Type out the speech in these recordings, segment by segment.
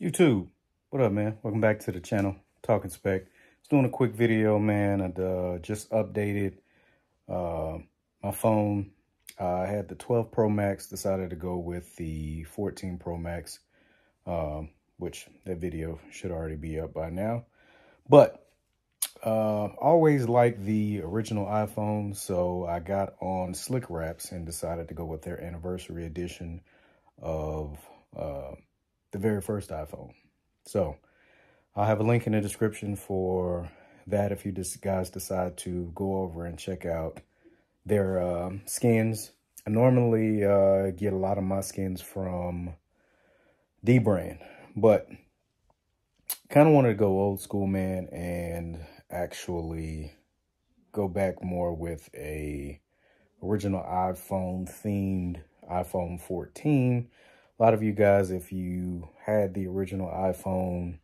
YouTube, what up, man? Welcome back to the channel, Talking Spec. Just doing a quick video, man. I just updated my phone. I had the 12 Pro Max, decided to go with the 14 Pro Max, which that video should already be up by now. But always liked the original iPhone, so I got on Slickwraps and decided to go with their anniversary edition of the very first iPhone. So I'll have a link in the description for that if you guys decide to go over and check out their skins. I normally get a lot of my skins from D brand, but kind of wanted to go old school, man, and actually go back more with a original iPhone themed iPhone 14. A lot of you guys, if you had the original iPhone,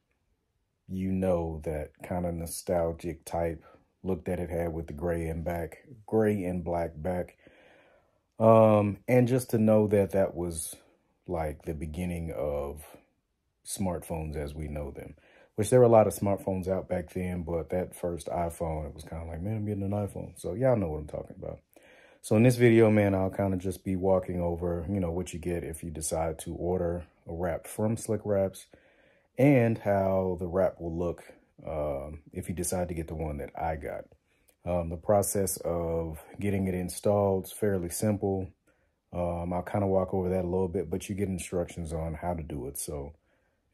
you know that kind of nostalgic type look that it had with the gray and black back. And just to know that that was like the beginning of smartphones as we know them, which there were a lot of smartphones out back then, but that first iPhone, it was kind of like, man, I'm getting an iPhone. So y'all know what I'm talking about. So in this video, man, I'll kind of just be walking over, you know, what you get if you decide to order a wrap from Slickwraps, and how the wrap will look if you decide to get the one that I got. The process of getting it installed is fairly simple. I'll kind of walk over that a little bit, but you get instructions on how to do it. So,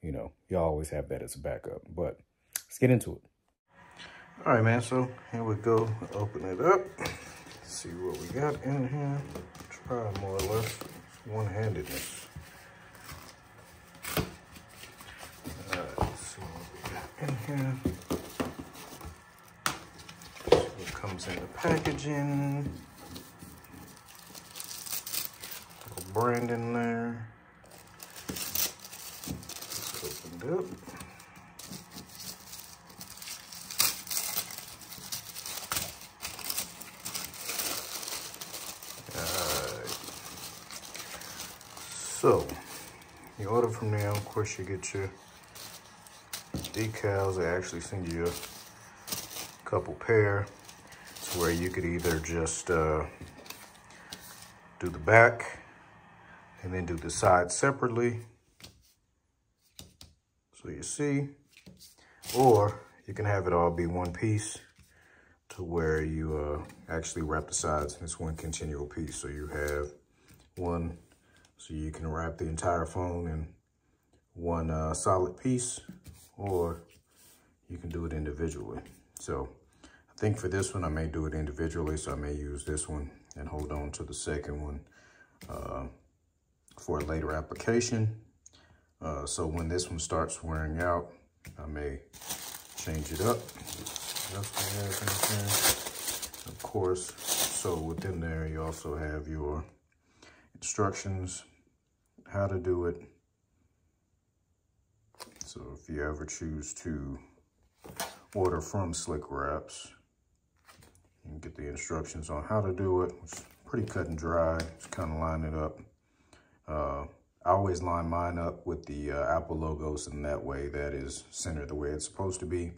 you know, you always have that as a backup. But let's get into it. All right, man. So here we go. Open it up. See what we got in here. Try more or less one-handedness. Let's see what we got in here. See what comes in the packaging. Little brand in there. It's opened up. So, you order from there, of course you get your decals. They actually send you a couple pair to where you could either just do the back and then do the side separately, so you see, or you can have it all be one piece to where you actually wrap the sides and it's one continual piece. So you have one, so you can wrap the entire phone in one solid piece, or you can do it individually. So I think for this one, I may do it individually. So I may use this one and hold on to the second one for a later application. So when this one starts wearing out, I may change it up. That's what I have in here. Of course, so within there, you also have your instructions, how to do it. So if you ever choose to order from Slickwraps, you can get the instructions on how to do it. It's pretty cut and dry. Just kind of line it up. I always line mine up with the Apple logos, and that way that is centered the way it's supposed to be.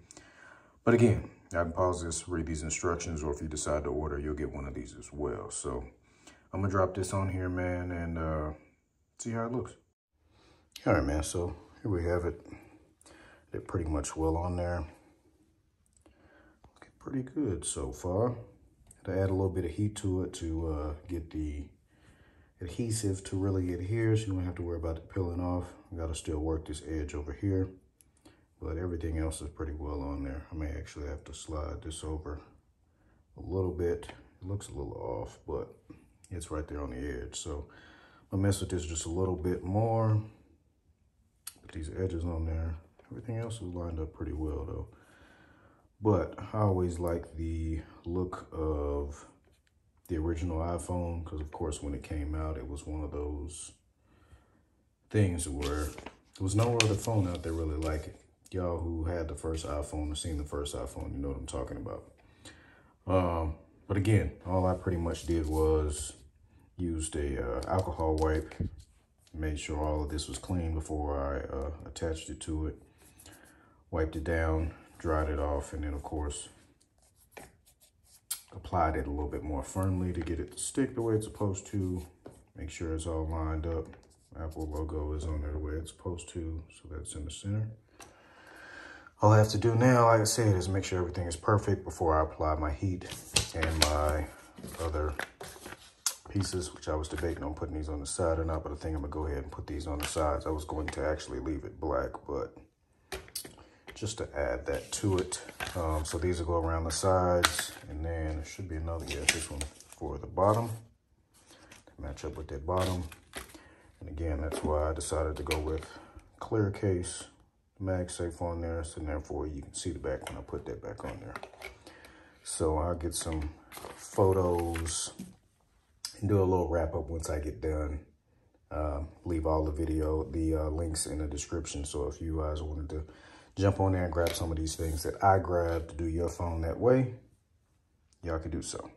But again, I can pause this, read these instructions, or if you decide to order, you'll get one of these as well. So I'm gonna drop this on here, man, and see how it looks. All right, man, so here we have it. They're pretty much well on there. Looking pretty good so far. To add a little bit of heat to it to get the adhesive to really adhere, so you don't have to worry about it peeling off. I gotta still work this edge over here, but everything else is pretty well on there. I may actually have to slide this over a little bit. It looks a little off, but it's right there on the edge. So I'll mess with this just a little bit more. Put these edges on there. Everything else is lined up pretty well though. But I always like the look of the original iPhone, because of course when it came out, it was one of those things where there was no other phone out there really like it. Y'all who had the first iPhone or seen the first iPhone, you know what I'm talking about. But again, all I pretty much did was used a alcohol wipe Made sure all of this was clean before I attached it to it. Wiped it down, dried it off, and then of course applied it a little bit more firmly to get it to stick the way it's supposed to. Make sure it's all lined up. Apple logo is on there the way it's supposed to, so that's in the center. All I have to do now, like I said, is make sure everything is perfect before I apply my heat and my other pieces, which I was debating on putting these on the side or not, but I think I'm gonna go ahead and put these on the sides. I was going to actually leave it black, but just to add that to it. So these will go around the sides, and then there should be another, yeah, this one for the bottom to match up with that bottom. And again, that's why I decided to go with clear case, MagSafe on there, so therefore you can see the back when I put that back on there. So I'll get some photos and do a little wrap up once I get done. Leave all the links in the description. So if you guys wanted to jump on there and grab some of these things that I grabbed to do your phone that way, y'all can do so.